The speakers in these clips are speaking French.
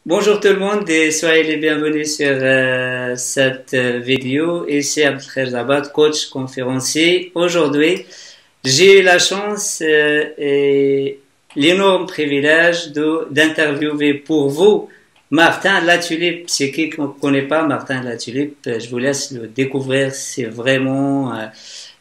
Bonjour tout le monde et soyez les bienvenus sur cette vidéo. Ici Abdelkhair Zabad, coach conférencier. Aujourd'hui, j'ai eu la chance et l'énorme privilège d'interviewer pour vous Martin Latulippe. C'est qui ne connaît pas Martin Latulippe, je vous laisse le découvrir. C'est vraiment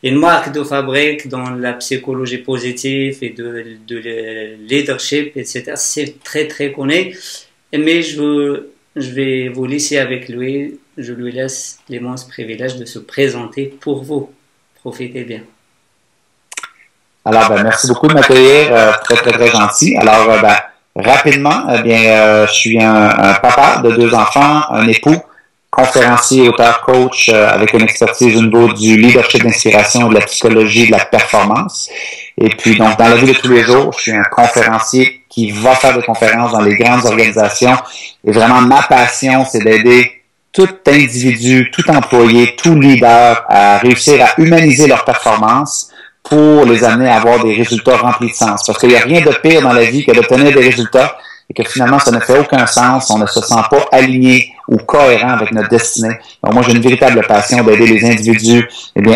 une marque de fabrique dans la psychologie positive et de leadership, etc. C'est très très connu. Mais je vais vous laisser avec lui. Je lui laisse l'immense privilège de se présenter pour vous. Profitez bien. Alors, merci beaucoup de m'accueillir. Très gentil. Alors, rapidement, je suis un papa de 2 enfants, un époux, conférencier, auteur, coach, avec une expertise au niveau du leadership d'inspiration, de la psychologie, de la performance. Et puis, donc, dans la vie de tous les jours, je suis un conférencier qui va faire des conférences dans les grandes organisations. Et vraiment, ma passion, c'est d'aider tout individu, tout employé, tout leader à réussir à humaniser leur performance pour les amener à avoir des résultats remplis de sens. Parce qu'il n'y a rien de pire dans la vie que d'obtenir des résultats et que finalement, ça ne fait aucun sens, on ne se sent pas aligné ou cohérent avec notre destinée. Donc, moi, j'ai une véritable passion d'aider les individus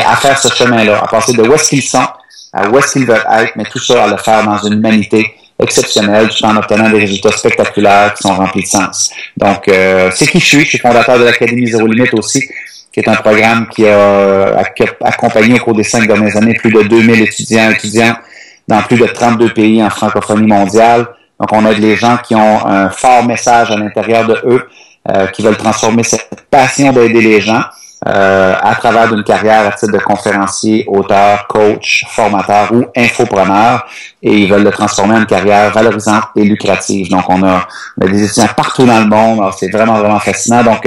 à faire ce chemin-là, à passer de où est-ce qu'ils sont à où est-ce qu'ils veulent être, mais tout ça à le faire dans une humanité exceptionnelle, tout en obtenant des résultats spectaculaires qui sont remplis de sens. Donc, c'est qui je suis. Je suis fondateur de l'Académie Zéro Limite aussi, qui est un programme qui a accompagné au cours des 5 dernières années plus de 2000 étudiants dans plus de 32 pays en francophonie mondiale. Donc, on aide les gens qui ont un fort message à l'intérieur de eux, qui veulent transformer cette passion d'aider les gens à travers d'une carrière à titre de conférencier, auteur, coach, formateur ou infopreneur, et ils veulent le transformer en une carrière valorisante et lucrative. Donc, on a des étudiants partout dans le monde. Alors, c'est vraiment fascinant. Donc,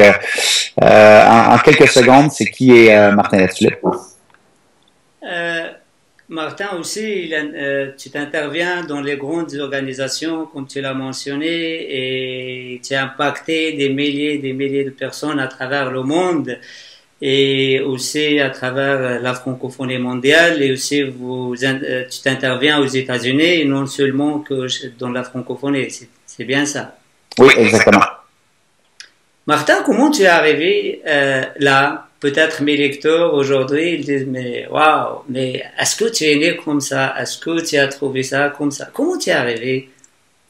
en quelques secondes, c'est qui est Martin Latulippe? Martin aussi, tu t'interviens dans les grandes organisations, comme tu l'as mentionné, et tu as impacté des milliers de personnes à travers le monde, et aussi à travers la francophonie mondiale, et aussi tu t'interviens aux États-Unis, et non seulement que dans la francophonie. C'est bien ça? Oui, exactement. Martin, comment tu es arrivé là? Peut-être mes lecteurs aujourd'hui, ils disent, mais waouh, mais est-ce que tu es né comme ça? Est-ce que tu as trouvé ça comme ça? Comment tu es arrivé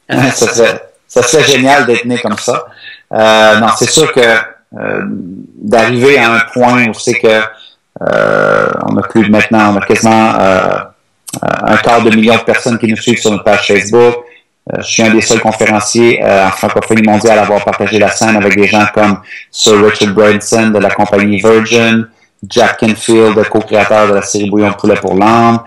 à faire ça? Ça serait génial d'être né comme ça. Non, c'est sûr que d'arriver à un point où c'est que on a quasiment 250 000 de personnes qui nous suivent sur notre page Facebook. Je suis un des seuls conférenciers en francophonie mondiale à avoir partagé la scène avec des gens comme Sir Richard Branson de la compagnie Virgin, Jack Canfield, co-créateur de la série Bouillon de poulet pour l'âme,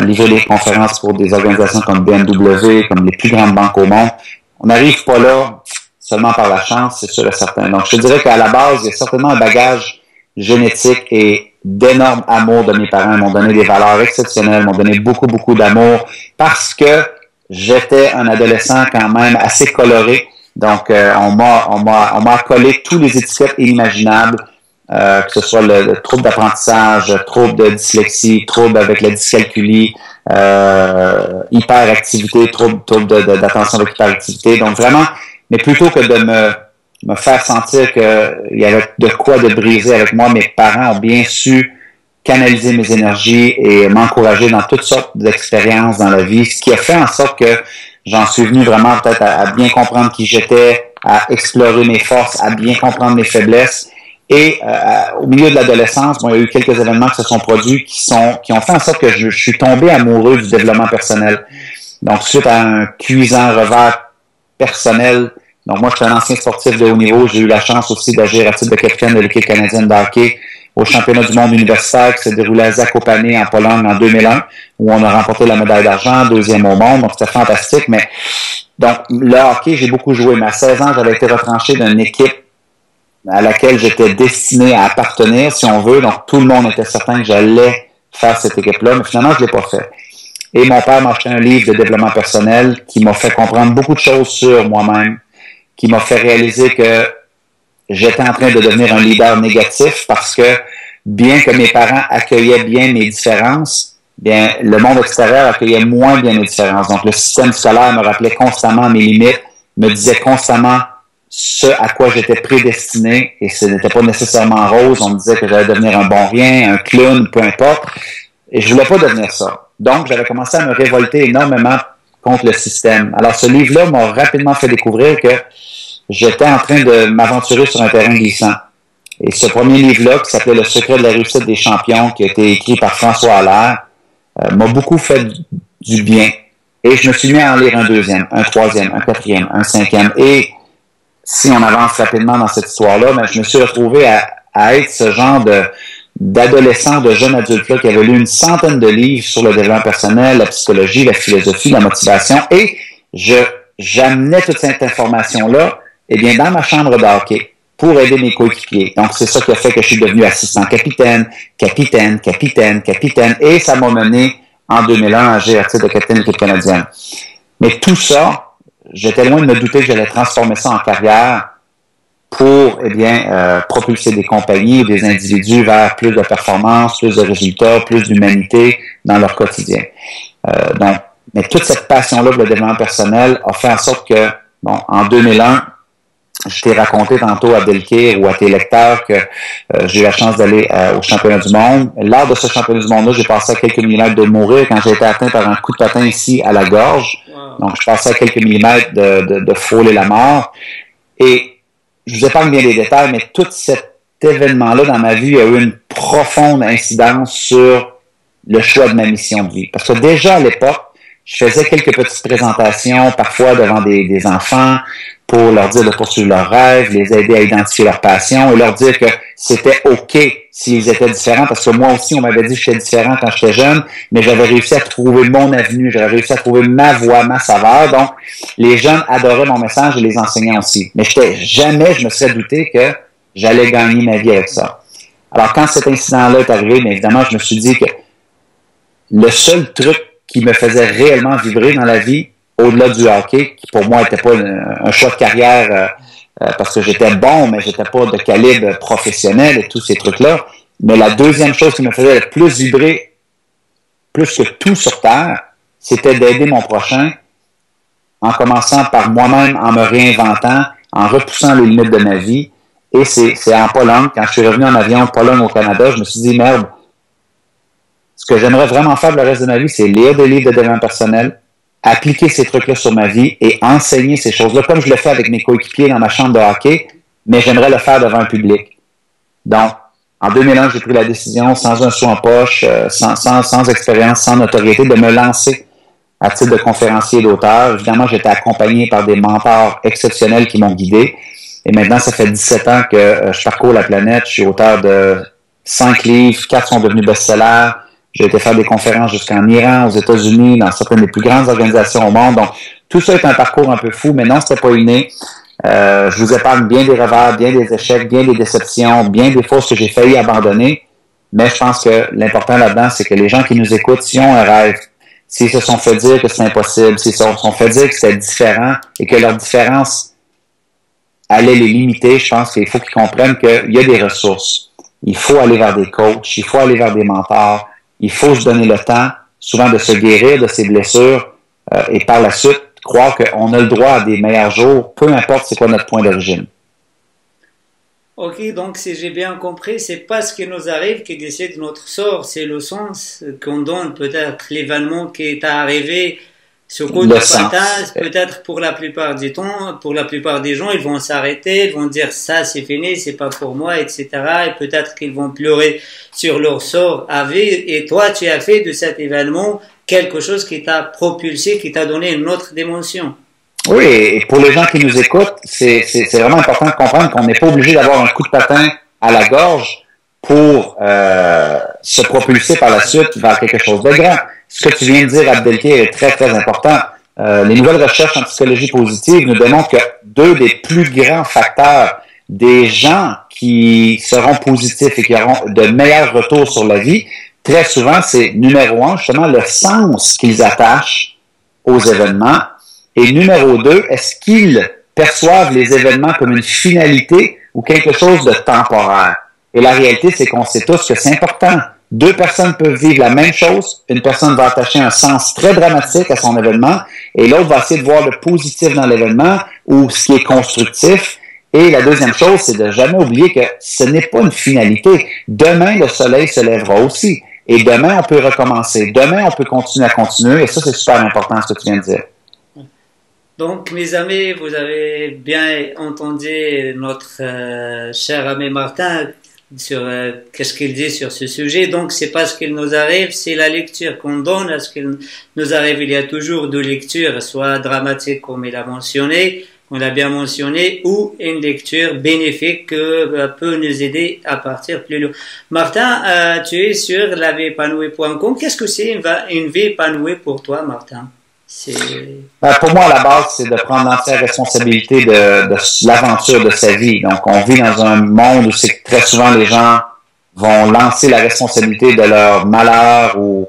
livré des conférences pour des organisations comme BMW, comme les plus grandes banques au monde. On n'arrive pas là seulement par la chance, c'est sûr et certain. Donc, je te dirais qu'à la base, il y a certainement un bagage génétique et d'énorme amour de mes parents. Ils m'ont donné des valeurs exceptionnelles, m'ont donné beaucoup d'amour parce que j'étais un adolescent quand même assez coloré. Donc, on m'a collé tous les étiquettes inimaginables, que ce soit le trouble d'apprentissage, trouble de dyslexie, trouble avec la dyscalculie, hyperactivité, trouble d'attention avec hyperactivité. Donc, vraiment, mais plutôt que de me faire sentir qu'il y avait de quoi de briser avec moi, mes parents ont bien su canaliser mes énergies et m'encourager dans toutes sortes d'expériences dans la vie, ce qui a fait en sorte que j'en suis venu vraiment peut-être à bien comprendre qui j'étais, à explorer mes forces, à bien comprendre mes faiblesses. Et au milieu de l'adolescence, il y a eu quelques événements qui se sont produits qui ont fait en sorte que je suis tombé amoureux du développement personnel. Donc, suite à un cuisant revers personnel, donc moi, je suis un ancien sportif de haut niveau. J'ai eu la chance aussi d'agir à titre de capitaine de l'équipe canadienne de hockey au championnat du monde universitaire qui s'est déroulé à Zakopane en Pologne en 2001, où on a remporté la médaille d'argent, 2e au monde. Donc, c'était fantastique. Mais donc, le hockey, j'ai beaucoup joué. Mais à 16 ans, j'avais été retranché d'une équipe à laquelle j'étais destiné à appartenir, si on veut. Donc, tout le monde était certain que j'allais faire cette équipe-là, mais finalement, je ne l'ai pas fait. Et mon père m'a acheté un livre de développement personnel qui m'a fait comprendre beaucoup de choses sur moi-même, qui m'a fait réaliser que j'étais en train de devenir un leader négatif parce que bien que mes parents accueillaient bien mes différences, bien le monde extérieur accueillait moins bien mes différences. Donc le système scolaire me rappelait constamment mes limites, me disait constamment ce à quoi j'étais prédestiné, et ce n'était pas nécessairement rose. On me disait que j'allais devenir un bon rien, un clown, peu importe, et je voulais pas devenir ça. Donc, j'avais commencé à me révolter énormément contre le système. Alors, ce livre-là m'a rapidement fait découvrir que j'étais en train de m'aventurer sur un terrain glissant. Et ce premier livre-là, qui s'appelait Le secret de la réussite des champions, qui a été écrit par François Allaire, m'a beaucoup fait du bien. Et je me suis mis à en lire un deuxième, un troisième, un quatrième, un cinquième. Et si on avance rapidement dans cette histoire-là, ben, je me suis retrouvé à être ce genre d'adolescent, de jeune adulte-là qui avait lu une centaine de livres sur le développement personnel, la psychologie, la philosophie, la motivation. Et j'amenais toute cette information-là, eh bien, dans ma chambre de hockey pour aider mes coéquipiers. Donc, c'est ça qui a fait que je suis devenu assistant capitaine, et ça m'a mené en 2001 à agir à titre de capitaine de l'équipe canadienne. Mais tout ça, j'étais loin de me douter que j'allais transformer ça en carrière pour, eh bien, propulser des compagnies, des individus vers plus de performance, plus de résultats, plus d'humanité dans leur quotidien. Donc, mais toute cette passion-là pour le développement personnel a fait en sorte que, bon, en 2001, je t'ai raconté tantôt à Delkir ou à tes lecteurs que j'ai eu la chance d'aller au championnat du monde. Lors de ce championnat du monde-là, j'ai passé à quelques millimètres de mourir quand j'ai été atteint par un coup de patin ici à la gorge. Wow. Donc, je passais à quelques millimètres de frôler la mort. Et je vous épargne bien les détails, mais tout cet événement-là dans ma vie a eu une profonde incidence sur le choix de ma mission de vie. Parce que déjà à l'époque, je faisais quelques petites présentations, parfois devant des enfants, pour leur dire de poursuivre leurs rêves, les aider à identifier leurs passions et leur dire que c'était OK s'ils étaient différents, parce que moi aussi, on m'avait dit que j'étais différent quand j'étais jeune, mais j'avais réussi à trouver mon avenue, j'avais réussi à trouver ma voie, ma saveur. Donc, les jeunes adoraient mon message et les enseignants aussi. Mais jamais je me serais douté que j'allais gagner ma vie avec ça. Alors, quand cet incident-là est arrivé, bien évidemment, je me suis dit que le seul truc qui me faisait réellement vibrer dans la vie, au-delà du hockey, qui pour moi n'était pas un choix de carrière parce que j'étais bon, mais j'étais pas de calibre professionnel et tous ces trucs-là. Mais la deuxième chose qui me faisait le plus vibrer, plus que tout sur Terre, c'était d'aider mon prochain en commençant par moi-même, en me réinventant, en repoussant les limites de ma vie. Et c'est en Pologne, quand je suis revenu en avion de Pologne au Canada, je me suis dit, merde, ce que j'aimerais vraiment faire le reste de ma vie, c'est lire des livres de développement personnel, appliquer ces trucs-là sur ma vie et enseigner ces choses-là, comme je le fais avec mes coéquipiers dans ma chambre de hockey, mais j'aimerais le faire devant un public. Donc, en 2001, j'ai pris la décision, sans un sou en poche, sans expérience, sans notoriété, de me lancer à titre de conférencier et d'auteur. Évidemment, j'étais accompagné par des mentors exceptionnels qui m'ont guidé. Et maintenant, ça fait 17 ans que je parcours la planète. Je suis auteur de 5 livres, 4 sont devenus best-sellers. J'ai été faire des conférences jusqu'en Iran, aux États-Unis, dans certaines des plus grandes organisations au monde. Donc, tout ça est un parcours un peu fou, mais non, c'était pas inné. Je vous épargne bien des revers, bien des échecs, bien des déceptions, bien des choses que j'ai failli abandonner. Mais je pense que l'important là-dedans, c'est que les gens qui nous écoutent, s'ils ont un rêve, s'ils se sont fait dire que c'est impossible, s'ils se sont fait dire que c'était différent et que leur différence allait les limiter, je pense qu'il faut qu'ils comprennent qu'il y a des ressources. Il faut aller vers des coachs, il faut aller vers des mentors. Il faut se donner le temps, souvent, de se guérir de ses blessures et par la suite, croire qu'on a le droit à des meilleurs jours, peu importe c'est quoi notre point d'origine. Ok, donc si j'ai bien compris, c'est pas ce qui nous arrive qui décide notre sort, c'est le sens qu'on donne, peut-être l'événement qui est arrivé, ce coup de patin, peut-être pour la plupart du temps, pour la plupart des gens, ils vont s'arrêter, ils vont dire ça c'est fini, c'est pas pour moi, etc. Et peut-être qu'ils vont pleurer sur leur sort à vie. Et toi, tu as fait de cet événement quelque chose qui t'a propulsé, qui t'a donné une autre dimension. Oui, et pour les gens qui nous écoutent, c'est vraiment important de comprendre qu'on n'est pas obligé d'avoir un coup de patin à la gorge pour se propulser par la suite vers quelque chose de grand. Ce que tu viens de dire, Abdelkir, est très, très important. Les nouvelles recherches en psychologie positive nous démontrent que 2 des plus grands facteurs des gens qui seront positifs et qui auront de meilleurs retours sur la vie, très souvent, c'est numéro 1, justement, le sens qu'ils attachent aux événements. Et numéro 2, est-ce qu'ils perçoivent les événements comme une finalité ou quelque chose de temporaire? Et la réalité, c'est qu'on sait tous que c'est important. 2 personnes peuvent vivre la même chose. Une personne va attacher un sens très dramatique à son événement et l'autre va essayer de voir le positif dans l'événement, ou ce qui est constructif. Et la deuxième chose, c'est de jamais oublier que ce n'est pas une finalité. Demain, le soleil se lèvera aussi. Et demain, on peut recommencer. Demain, on peut continuer. Et ça, c'est super important, ce que tu viens de dire. Donc, mes amis, vous avez bien entendu notre cher ami Martin sur qu'est-ce qu'il dit sur ce sujet. Donc, c'est pas ce qu'il nous arrive, c'est la lecture qu'on donne à ce qu'il nous arrive. Il y a toujours deux lectures, soit dramatique comme il a mentionné, on l'a bien mentionné, ou une lecture bénéfique que peut nous aider à partir plus loin. Martin, tu es sur lavieépanouie.com. Qu'est-ce que c'est une vie épanouie pour toi, Martin? Pour moi, à la base, c'est de prendre l'entière responsabilité de l'aventure de sa vie. Donc, on vit dans un monde où c'est que très souvent les gens vont lancer la responsabilité de leur malheur ou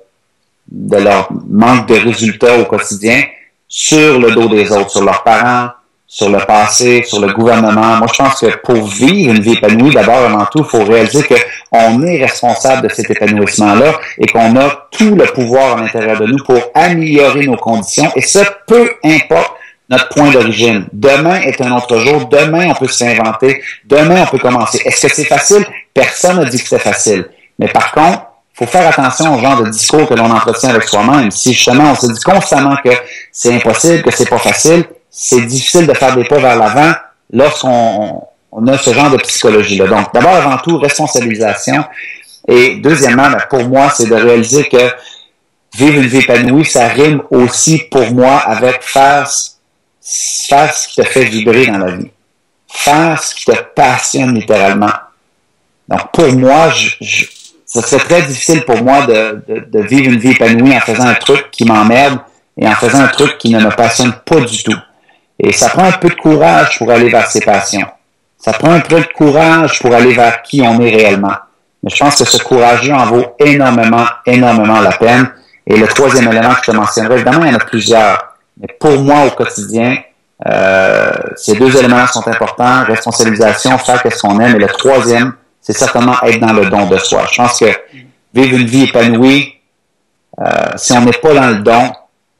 de leur manque de résultats au quotidien sur le dos des autres, sur leurs parents, sur le passé, sur le gouvernement. Moi, je pense que pour vivre une vie épanouie, d'abord, avant tout, il faut réaliser qu'on est responsable de cet épanouissement-là et qu'on a tout le pouvoir à l'intérieur de nous pour améliorer nos conditions. Et ça, peu importe notre point d'origine. Demain est un autre jour. Demain, on peut s'inventer. Demain, on peut commencer. Est-ce que c'est facile? Personne n'a dit que c'était facile. Mais par contre, il faut faire attention au genre de discours que l'on entretient avec soi-même. Si justement, on se dit constamment que c'est impossible, que c'est pas facile, c'est difficile de faire des pas vers l'avant lorsqu'on a ce genre de psychologie-là. Donc, d'abord, avant tout, responsabilisation. Et deuxièmement, pour moi, c'est de réaliser que vivre une vie épanouie, ça rime aussi pour moi avec faire ce qui te fait vibrer dans la vie. Faire ce qui te passionne littéralement. Donc, pour moi, ça serait très difficile pour moi de vivre une vie épanouie en faisant un truc qui m'emmerde et en faisant un truc qui ne me passionne pas du tout. Et ça prend un peu de courage pour aller vers ses passions. Ça prend un peu de courage pour aller vers qui on est réellement. Mais je pense que ce courage-là en vaut énormément, énormément la peine. Et le troisième élément que je te mentionnerai, évidemment, il y en a plusieurs. Mais pour moi, au quotidien, ces deux éléments sont importants. Responsabilisation, faire ce qu'on aime. Et le troisième, c'est certainement être dans le don de soi. Je pense que vivre une vie épanouie, si on n'est pas dans le don,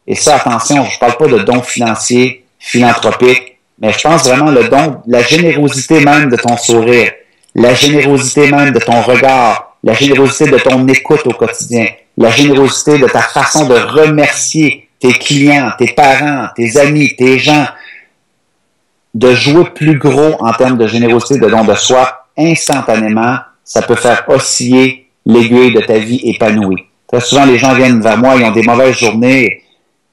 et ça, attention, je parle pas de don financier, philanthropique, mais je pense vraiment le don, la générosité même de ton sourire, la générosité même de ton regard, la générosité de ton écoute au quotidien, la générosité de ta façon de remercier tes clients, tes parents, tes amis, tes gens, de jouer plus gros en termes de générosité, de don de soi, instantanément, ça peut faire osciller l'aiguille de ta vie épanouie. Très souvent, les gens viennent vers moi, ils ont des mauvaises journées,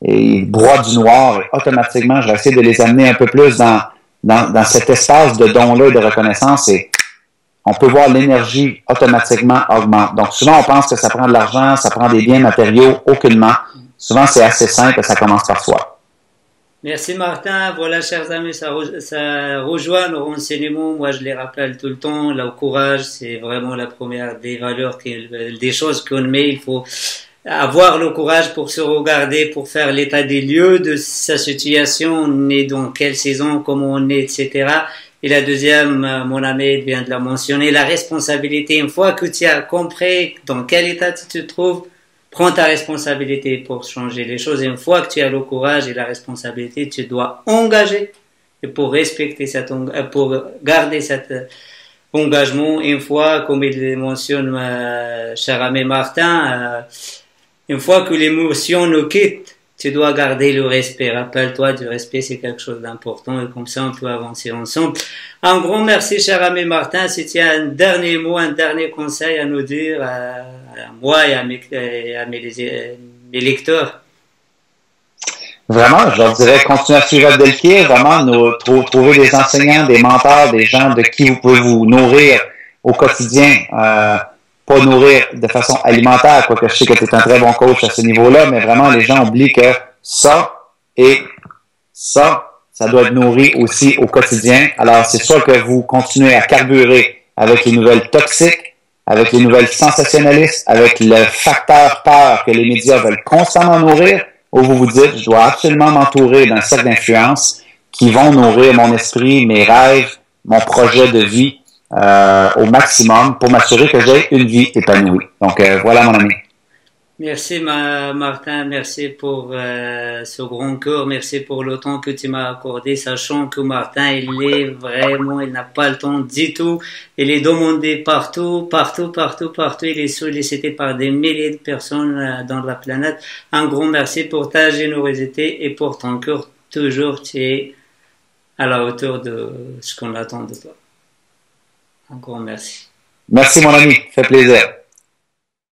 et ils broient du noir, et automatiquement, je vais essayer de les amener un peu plus dans cet espace de don-là et de reconnaissance, et on peut voir l'énergie automatiquement augmente. Donc, souvent, on pense que ça prend de l'argent, ça prend des biens matériaux, aucunement. Souvent, c'est assez simple et ça commence par soi. Merci Martin. Voilà, chers amis, ça rejoint nos renseignements. Moi, je les rappelle tout le temps. Le courage, c'est vraiment la première des valeurs, des choses qu'on met. Il faut avoir le courage pour se regarder, pour faire l'état des lieux de sa situation, on est dans quelle saison, comment on est, etc. Et la deuxième, mon ami vient de la mentionner, la responsabilité. Une fois que tu as compris dans quel état tu te trouves, prends ta responsabilité pour changer les choses. Et une fois que tu as le courage et la responsabilité, tu dois engager. Et pour respecter pour garder cet engagement, une fois, comme il mentionne cher ami Martin, une fois que l'émotion nous quitte, tu dois garder le respect. Rappelle-toi, du respect, c'est quelque chose d'important et comme ça, on peut avancer ensemble. Un grand merci, cher ami Martin. Si tu as un dernier mot, un dernier conseil à nous dire, à moi et à mes lecteurs. Vraiment, je leur dirais, continuer à suivre Abdelkir, vraiment, trouver des enseignants, des mentors, des gens de qui vous pouvez vous nourrir au quotidien. Pas nourrir de façon alimentaire, quoique je sais que tu es un très bon coach à ce niveau-là, mais vraiment, les gens oublient que ça doit être nourri aussi au quotidien. Alors, c'est soit que vous continuez à carburer avec les nouvelles toxiques, avec les nouvelles sensationnalistes, avec le facteur peur que les médias veulent constamment nourrir, ou vous vous dites, je dois absolument m'entourer d'un cercle d'influence qui vont nourrir mon esprit, mes rêves, mon projet de vie, au maximum pour m'assurer que j'ai une vie épanouie. Donc, voilà mon ami. Merci Martin, merci pour ce grand cœur, merci pour le temps que tu m'as accordé, sachant que Martin, il n'a pas le temps du tout, il est demandé partout, il est sollicité par des milliers de personnes dans la planète. Un grand merci pour ta générosité et pour ton cœur, toujours tu es à la hauteur de ce qu'on attend de toi. Un grand merci. Merci mon ami, fait plaisir.